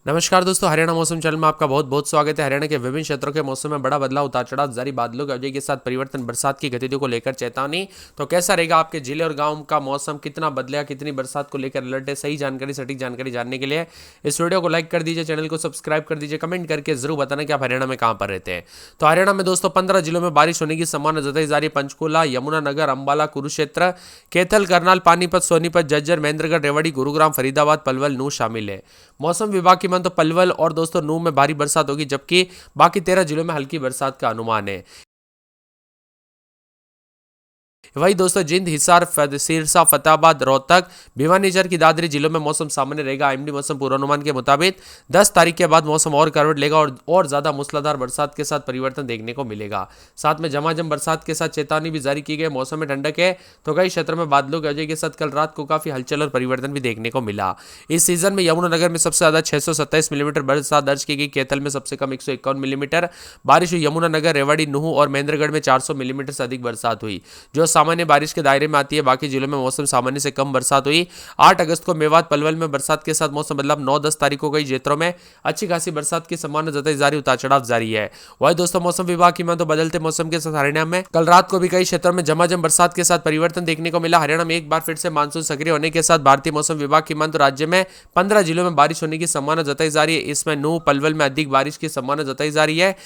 नमस्कार दोस्तों, हरियाणा मौसम चैनल में आपका बहुत बहुत स्वागत है। हरियाणा के विभिन्न क्षेत्रों के मौसम में बड़ा बदलाव, उतार चढ़ाव जारी, बादलों की अवधि के साथ परिवर्तन, बरसात की गतिविधियों को लेकर चेतावनी। तो कैसा रहेगा आपके जिले और गांव का मौसम, कितना बदलेगा, कितनी बरसात को लेकर अलर्ट है। सही जानकारी, सटीक जानकारी जानने के लिए इस वीडियो को लाइक कर दीजिए, चैनल को सब्सक्राइब कर दीजिए, कमेंट करके जरूर बताना कि आप हरियाणा में कहां पर रहते हैं। तो हरियाणा में दोस्तों 15 जिलों में बारिश होने की संभावना जताई जा रही। पंचकूला, यमुनानगर, अंबाला, कुरुक्षेत्र, कैथल, करनाल, पानीपत, सोनीपत, जज्जर, महेंद्रगढ़, रेवाड़ी, गुरुग्राम, फरीदाबाद, पलवल, नूह शामिल है। मौसम विभाग की मान तो पलवल और दोस्तों नूह में भारी बरसात होगी, जबकि बाकी 13 जिलों में हल्की बरसात का अनुमान है। वही दोस्तों जिंद, हिसार, सिरसा, फतेहाबाद, रोहतक, भिवानी, चर की दादरी जिलों में मौसम सामान्य रहेगा। आईएमडी मौसम पूर्वानुमान के मुताबिक 10 तारीख के बाद मौसम और करवट लेगा और ज्यादा मूसलाधार बरसात के साथ परिवर्तन देखने को मिलेगा। साथ में झमाझम बरसात के साथ चेतावनी भी जारी की गई। मौसम में ठंडक है तो कई क्षेत्रों में बादलों की वजह के साथ कल रात को काफी हलचल और परिवर्तन भी देखने को मिला। इस सीजन में यमुनानगर में सबसे ज्यादा 627 मिलीमीटर बरसात दर्ज की गई। कैथल में सबसे कम 151 मिलीमीटर बारिश हुई। यमुनानगर, रेवाड़ी, नूह और महेंद्रगढ़ में 400 मिलीमीटर से अधिक बरसात हुई, जो सामान्य बारिश के दायरे में आती है। बाकी जिलों में मौसम सामान्य से कम बरसात हुई। 8 अगस्त को मेवात, पलवल में बरसात के साथ मौसम बदलाव। 9-10 तारीख को कई क्षेत्रों में अच्छी खासी बरसात की संभावना जताई जा रही, उतार चढ़ाव जारी है। वही दोस्तों मौसम विभाग की मान तो बदलते मौसम के साथ हरियाणा में कल रात को भी कई क्षेत्रों में झमाझम बरसात के साथ परिवर्तन देखने को मिला। हरियाणा में एक बार फिर से मानसून सक्रिय होने के साथ भारतीय मौसम विभाग की मान तो राज्य में 15 जिलों में बारिश होने की संभावना जताई जा रही है। इसमें नूह, पलवल में अधिक बारिश की संभावना जताई जा रही है,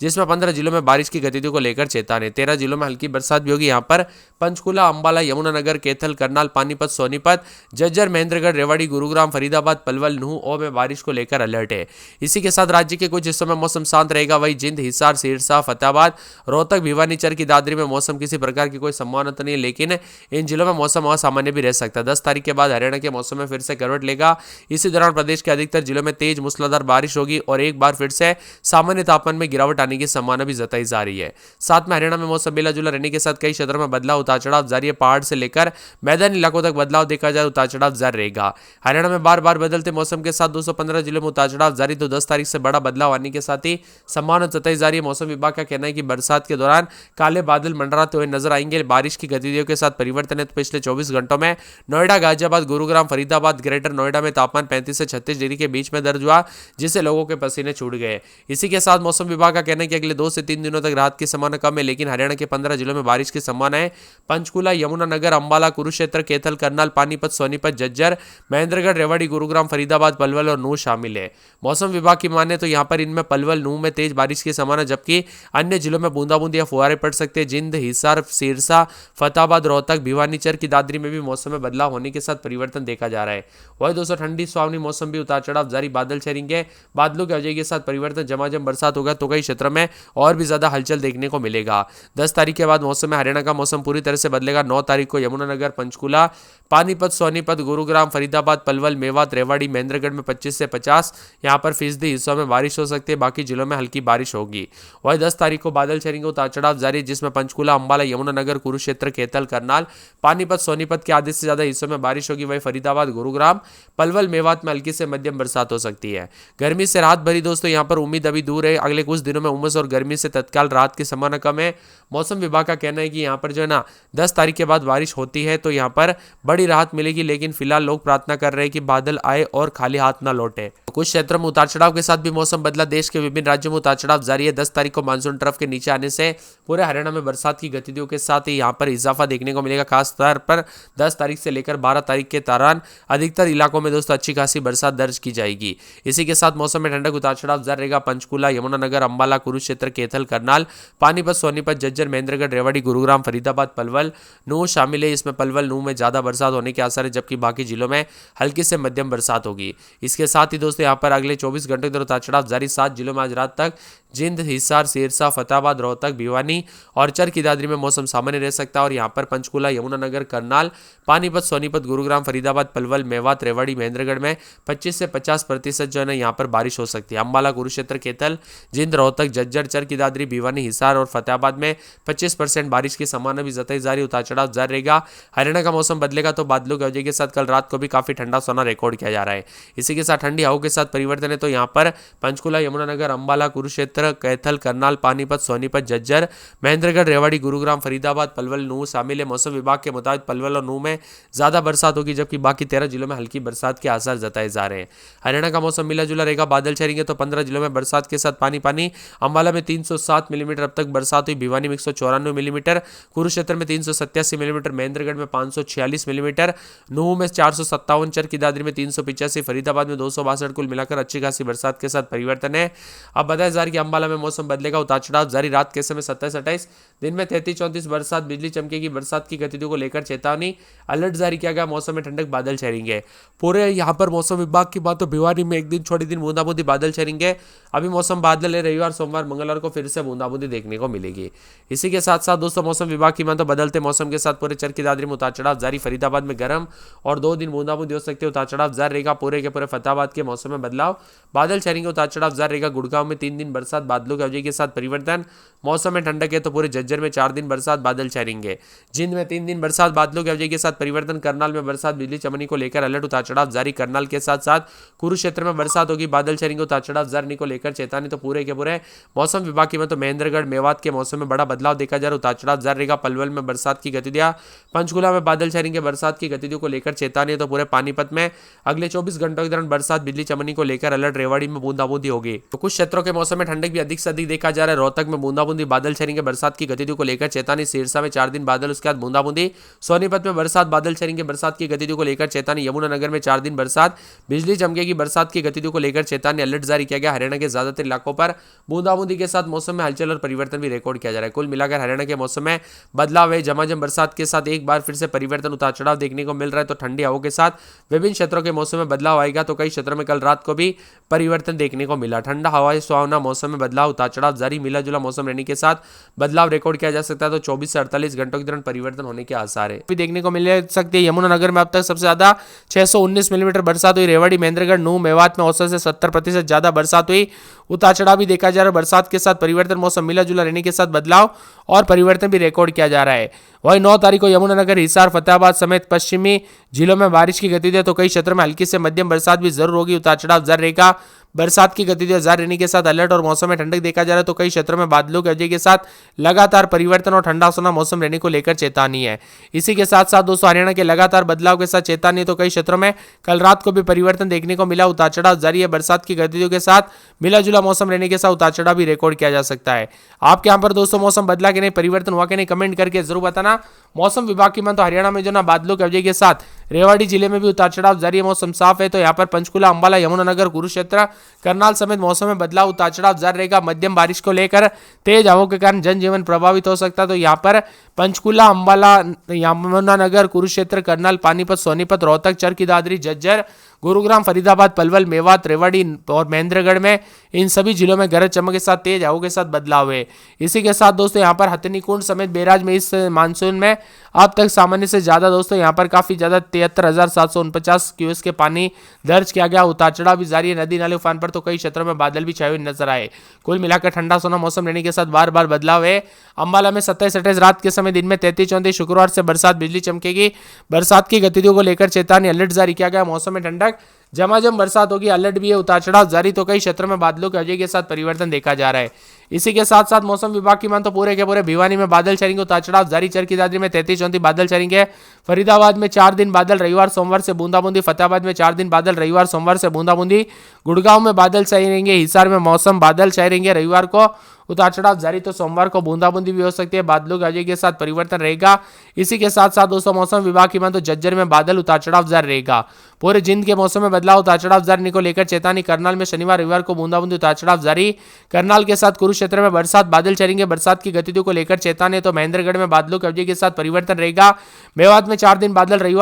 जिसमें 15 जिलों में बारिश की गतिविधियों को लेकर चेतावनी। 13 जिलों में हल्की बरसात भी होगी। यहाँ पर पंचकूला, अंबाला, यमुनानगर, कैथल, करनाल, पानीपत, सोनीपत, जज्जर, महेंद्रगढ़, रेवाड़ी, गुरुग्राम, फरीदाबाद, पलवल, नूह और में बारिश को लेकर अलर्ट है। इसी के साथ राज्य के कुछ हिस्सों में मौसम शांत रहेगा। वही जिंद, हिसार, सिरसा, फतेहाबाद, रोहतक, भिवानी, चर की दादरी में मौसम किसी प्रकार की कोई संभावना तो नहीं है, लेकिन इन जिलों में मौसम असामान्य भी रह सकता है। 10 तारीख के बाद हरियाणा के मौसम में फिर से करवट लेगा। इसी दौरान प्रदेश के अधिकतर जिलों में तेज मूसलाधार बारिश होगी और एक बार फिर से सामान्य तापमान में गिरावट आने की संभावना भी जताई जा रही है। साथ में हरियाणा में मौसम मिला जुला रहने के साथ कई क्षेत्रों में बदलाव, उतार चढ़ाव जारी है। पहाड़ से लेकर मैदानी इलाकों तक बदलाव देखा जाए, उतार चढ़ाव जारी रहेगा। हरियाणा में बार बार बदलते मौसम के साथ 215 जिलों में उतार चढ़ाव जारी। तो 10 तारीख से बड़ा बदलाव आने के साथ ही संभावना जताई जा रही है। मौसम विभाग का कहना है कि बरसात के दौरान काले बादल मंडराते हुए नजर आएंगे। बारिश की गतिविधियों के साथ परिवर्तन है। तो पिछले 24 घंटों में नोएडा, गाजियाबाद, गुरुग्राम, फरीदाबाद, ग्रेटर नोएडा में तापमान 35 से 36 डिग्री के बीच में दर्ज हुआ, जिससे लोगों के पसीने छूट गए। इसी के साथ मौसम विभाग का कहना है कि अगले 2 से 3 दिनों तक राहत की संभावना कम है, लेकिन हरियाणा के 15 जिलों में बारिश की संभावना है। पंचकूला, यमुनानगर, अंबाला, कुरुक्षेत्र, कैथल, करनाल, पानीपत, सोनीपत, जज्जर, महेंद्रगढ़, रेवाड़ी, गुरुग्राम, फरीदाबाद, पलवल और नूह शामिल है। मौसम विभाग की माने तो यहाँ पर इनमें पलवल, नूह में तेज बारिश की संभावना, जबकि अन्य जिलों में बूंदाबूंदी या फुहारे पड़ सकते हैं। जिंद, हिसार, सिरसा, फतेहाबाद, रोहतक, भिवानी, चर की दादरी में भी मौसम में बदलाव होने के साथ परिवर्तन देखा जा रहा है। वही दोस्तों ठंडी सुहावनी मौसम भी, उतार चढ़ाव जारी, बादल छेरेंगे, बादलों की वजह के साथ परिवर्तन, झमाझम बरसात होगा तो कई क्षेत्रों में और भी ज्यादा हलचल देखने को मिलेगा। 10 तारीख के बाद मौसम में हरियाणा का मौसम पूरी तरह से बदलेगा। 9 तारीख को यमुनानगर, पंचकूला, पानीपत, सोनीपत, गुरुग्राम, फरीदाबाद, पलवल, मेवात, रेवाड़ी, महेंद्रगढ़ में 25 से 50 यहाँ पर फीसदी हिस्सों में बारिश हो सकती है। बाकी जिलों में हल्की बारिश होगी। वही 10 तारीख को बादल छेरेंगे, उतार चढ़ाव जारी, जिसमें पंचकूला, अंबाला, यमुनानगर, कुरुक्षेत्र, कैथल, करनाल, पानीपत, सोनीपत के आधे से ज्यादा हिस्सों में बारिश होगी। वही फरीदाबाद, गुरुग्राम, पलवल, मेवात में हल्की से मध्यम बरसात हो सकती है। गर्मी से राहत भरी दोस्तों यहाँ पर उम्मीद अभी दूर है। अगले कुछ दिनों में उमस और गर्मी से तत्काल राहत की संभावना कम है। मौसम विभाग का कहना है कि यहाँ पर जो है ना 10 तारीख के बाद बारिश होती है तो यहाँ पर बड़ी राहत मिलेगी, लेकिन फिलहाल लोग प्रार्थना कर रहे हैं कि बादल आए और खाली हाथ ना लौटे। कुछ क्षेत्रों में उतार चढ़ाव के साथ भी मौसम बदला। देश के विभिन्न राज्यों में उतार चढ़ाव जारी है। 10 तारीख को मानसून ट्रफ के नीचे आने से पूरे हरियाणा में बरसात की गतिविधियों के साथ ही यहाँ पर इजाफा देखने को मिलेगा। खास तौर पर 10 तारीख से लेकर 12 तारीख के दौरान अधिकतर इलाकों में दोस्तों अच्छी खासी बरसात दर्ज की जाएगी। इसी के साथ मौसम में ठंडक, उतार चढ़ाव जारी रहेगा। पंचकूला, यमुनानगर, अंबाला, कुरुक्षेत्र, कैथल, करनाल, पानीपत, सोनीपत, जज्जर, महेंद्रगढ़, रेवाड़ी, गुरुग्राम, फरीदाबाद, पलवल, नूह शामिल है। इसमें पलवल, नूह में ज्यादा बरसात होने के आसार है, जबकि बाकी जिलों में हल्की से मध्यम बरसात होगी। इसके साथ ही दोस्तों यहाँ पर अगले 24 घंटे के दौरान उतार चढ़ाव जारी। 7 जिलों में आज रात तक जिंद, हिसार, सिरसा, फतेहाबाद, रोहतक, भिवानी और चर की दादरी में मौसम सामान्य रह सकता है। और यहाँ पर पंचकूला, यमुनानगर, करनाल, पानीपत, सोनीपत, गुरुग्राम, फरीदाबाद, पलवल, मेवात, रेवाड़ी, महेंद्रगढ़ में 25 से 50% जो है ना यहाँ पर बारिश हो सकती है। अंबाला, कुरुक्षेत्र, कैथल, जिंद, रोहतक रोहतक, झज्जर, चरखी दादरी, भिवानी, हिसार और फतेहाबाद में 25% बारिश की संभावना भी जताई जा रही। उतार चढ़ाव जारी रहेगा। हरियाणा का मौसम बदलेगा तो बादलों की वजह के साथ कल रात को भी काफी ठंडा सोना रिकॉर्ड किया जा रहा है। इसी के साथ ठंडी हवाओं के साथ परिवर्तन है तो यहाँ पर पंचकुला, यमुनानगर, अंबाला, कुरुक्षेत्र, कैथल, करनाल, पानीपत, सोनीपत, झज्जर, महेंद्रगढ़, रेवाड़ी, गुरुग्राम, फरीदाबाद, पलवल, नूह शामिल है। मौसम विभाग के मुताबिक पलवल और नूह में ज्यादा बरसात होगी जबकि बाकी 13 जिलों में हल्की बरसात के आसार जताए जा रहे हैं। हरियाणा का मौसम मिला जुला रहेगा। बादल छाएंगे तो 15 जिलों में बरसात के साथ पानी पानी। अंबाला में 307 मिलीमीटर अब तक बरसात हुई। भिवानी में 194 मिलीमीटर, कुरुक्षेत्र में 387 मिलीमीटर, महेंद्रगढ़ में 546 मिलीमीटर, नूह में 457, चरखी दादरी में 385, फरीदाबाद में 262, कुल मिलाकर अच्छी खासी बरसात के साथ परिवर्तन है। अब बताया जा रहा है कि अंबाला में मौसम बदलेगा। उतार चढ़ाव जारी। रात के समय 27-28, दिन में 33-34 बरसात, बिजली चमकेगी। बरसात की गतिविधियों को लेकर चेतावनी, अलर्ट जारी किया गया। मौसम में ठंडक, बादल छाएंगे। पूरे यहाँ पर मौसम विभाग की बात तो भिवानी में एक दिन छोड़ी दिन बूंदाबूंदी बादल छाएंगे। अभी मौसम बादल है। रविवार, सोमवार, मंगलवार को फिर से बूंदाबूंदी देखने को मिलेगी। इसी के साथ साथ दोस्तों मौसम विभाग की बात तो बदलते मौसम के साथ पूरे चरखी दादरी में उतार चढ़ाव जारी। फरीदाबाद में गर्म और 2 दिन बूंदाबूंदी हो सकती है। उतार चढ़ाव जारी रहेगा। पूरे के पूरे फतेहाबाद के मौसम में बदलाव, बादल छाएंगे। उतार चढ़ाव जारी रहेगा। गुड़गांव में 3 दिन बरसात, बादलों की वजह के साथ परिवर्तन। मौसम में ठंडक है तो पूरे झज्जर में 4 दिन बरसात, बादल छाएंगे। जिंद में 3 दिन बरसात, बादलों की वजह के साथ परिवर्तन। करनाल में बरसात, बिजली चमनी को लेकर अलर्ट। उतार चढ़ाव जारी। करनाल के साथ साथ कुरुक्षेत्र में बरसात होगी, बादल छाएंगे। उतार चढ़ाव जारी को लेकर चेतावनी। तो पूरे के पूरे मौसम विभाग की तो महेंद्रगढ़, मेवात के मौसम में बड़ा बदलाव देखा जा रहा है। उतार चढ़ाव जारी रहेगा। पलवल में बरसात की गतिविधियां, पंचकुला में बादल छाएंगे। बरसात की गतिविधियों को लेकर चेतावनी। तो पूरे पानीपत में अगले 24 घंटों के दौरान बरसात, बिजली चमनी को लेकर अलर्ट। रेवाड़ी में बूंदाबूंदी होगी। तो कुछ क्षेत्रों के मौसम में ठंडक भी अधिक से अधिक देखा जा रहा है। रोहतक में बूंदाबूंदी, बादल छाएंगे। बरसात की गतिविधियों को लेकर चेतावनी। सिरसा में 4 दिन बादल, उसके बाद बूंदाबूंदी। सोनीपत में बरसात, बादल छाएंगे। बरसात की गतिविधियों को लेकर चेतावनी। यमुनानगर में 4 दिन बरसात, बिजली चमकेगी। बरसात की गतिविधियों को लेकर चेतावनी, अलर्ट जारी किया गया। हरियाणा के ज्यादातर इलाकों पर बूंदाबूंदी के साथ मौसम में हलचल और परिवर्तन भी रिकॉर्ड किया जा रहा है। कुल मिलाकर हरियाणा के मौसम में बदलाव है। झमाझम बरसात के साथ एक बार फिर से परिवर्तन, उतार चढ़ाव देखने को मिल रहा है। तो ठंडी हवाओं के साथ विभिन्न क्षेत्रों के मौसम में बदलाव आएगा। तो कई क्षेत्रों में कल रात को भी परिवर्तन देखने को मिला। ठंडा हवा, सुहावना मौसम में बदलाव, उतार चढ़ाव जारी। मिला जुला मौसम रहने के साथ बदलाव रिकॉर्ड किया जा सकता है। तो 24 से 48 घंटों के दौरान परिवर्तन होने के आसार है भी देखने को मिल सकते हैं। यमुनानगर में अब तक सबसे ज्यादा 619 मिलीमीटर बरसात हुई। रेवाड़ी, महेंद्रगढ़, नूह, मेवात में औसत से 70% ज्यादा बरसात हुई। उतार चढ़ाव भी देखा जा रहा है। बरसात के साथ परिवर्तन, मौसम मिला जुला रहने के साथ बदलाव और परिवर्तन भी रिकॉर्ड किया जा रहा है। वहीं 9 तारीख को यमुनानगर, हिसार, फतेहाबाद समेत पश्चिमी जिलों में बारिश की गतिविधियां, तो कई क्षेत्रों में हल्की से मध्यम बरसात भी जरूर होगी। उतार चढ़ाव जारी रहेगा। बरसात की गतिविधियां जारी रहने के साथ अलर्ट और मौसम में ठंडक देखा जा रहा है। तो कई क्षेत्रों में बादलों की वजह के साथ लगातार परिवर्तन और ठंडा सोना मौसम रहने को लेकर चेतावनी है। इसी के साथ साथ दोस्तों हरियाणा के लगातार बदलाव के साथ चेतावनी। तो कई क्षेत्रों में कल रात को भी परिवर्तन देखने को मिला। उतार चढ़ाव जारी है। बरसात की गतिविधियों के साथ मिला जुला मौसम रहने के साथ उतार चढ़ाव भी रिकॉर्ड किया जा सकता है। आपके यहाँ पर दोस्तों मौसम बदला कि नहीं, परिवर्तन हुआ कि नहीं, कमेंट करके जरूर बताना। मौसम विभाग की तो हरियाणा में जो ना बादलों की वजह के साथ रेवाड़ी जिले में भी उतार चढ़ाव जारी है। मौसम साफ है। तो यहाँ पर पंचकुला, अंबाला, यमुनानगर, कुरुक्षेत्र, करनाल समेत मौसम में बदलाव, उतार चढ़ाव जारी रहेगा। मध्यम बारिश को लेकर तेज हवाओं के कारण जनजीवन प्रभावित हो सकता है। तो यहाँ पर पंचकुला, अंबाला, यमुनानगर, कुरुक्षेत्र, करनाल, पानीपत, सोनीपत, रोहतक, चरखी दादरी, झज्जर, गुरुग्राम, फरीदाबाद, पलवल, मेवात, रेवाड़ी और महेंद्रगढ़ में इन सभी जिलों में गरज चमक के साथ तेज हवाओं के साथ बदलाव है। इसी के साथ दोस्तों यहाँ पर हथनी कुंड समेत बैराज में इस मानसून में अब तक सामान्य से ज्यादा दोस्तों यहाँ पर काफी ज्यादा 73,749 क्यूसेक के पानी दर्ज किया गया। उतार चढ़ाव भी जारी है। नदी नाले उफान पर, तो कई क्षेत्रों में बादल भी छाए हुए नजर आए। कुल मिलाकर ठंडा सोना मौसम रहने के साथ बार बार बदलाव है। अंबाला में 27-28 रात के समय, दिन में 33-34 शुक्रवार से बरसात, बिजली चमकेगी। बरसात की गतिविधियों को लेकर चेतावनी, अलर्ट जारी किया गया। मौसम में ठंडक, झमाझम बरसात होगी, अलर्ट भी है। उतार चढ़ाव जारी। तो कई क्षेत्रों में बादलों की वजह के साथ परिवर्तन देखा जा रहा है। इसी के साथ साथ मौसम विभाग की मान तो पूरे के पूरे भिवानी में बादल छाएंगे। उतार चढ़ाव जारी। चरखी दादरी में 33-34 बादल छाएंगे। फरीदाबाद में 4 दिन बादल, रविवार सोमवार से बूंदाबूंदी। फतेहाबाद में 4 दिन बादल, रविवार सोमवार से बूंदाबूंदी। गुड़गांव में बादल छाए रहेंगे। हिसार में मौसम बादल छाए रहेंगे रविवार को। उतार चढ़ाव जारी। तो सोमवार को बूंदाबूंदी भी हो सकती है। बादलों की वजह के साथ परिवर्तन रहेगा। इसी के साथ साथ दोस्तों मौसम विभाग की मान तो झज्जर में बादल, उतार चढ़ाव जारी रहेगा। पूरे जिंद के मौसम में बदलाव, उतार चढ़ाव जारी को लेकर चेतावनी। करनाल में शनिवार, रविवार को बूंदाबूंदी, उतार चढ़ाव जारी। करनाल के साथ कुरुक्षेत्र में बरसात, बादल छाएंगे। बरसात की गतिविधियों को लेकर चेतावनी। तो महेंद्रगढ़ में बादलों की वजह के साथ परिवर्तन रहेगा। मेवात में 4 दिन बादल, रविवार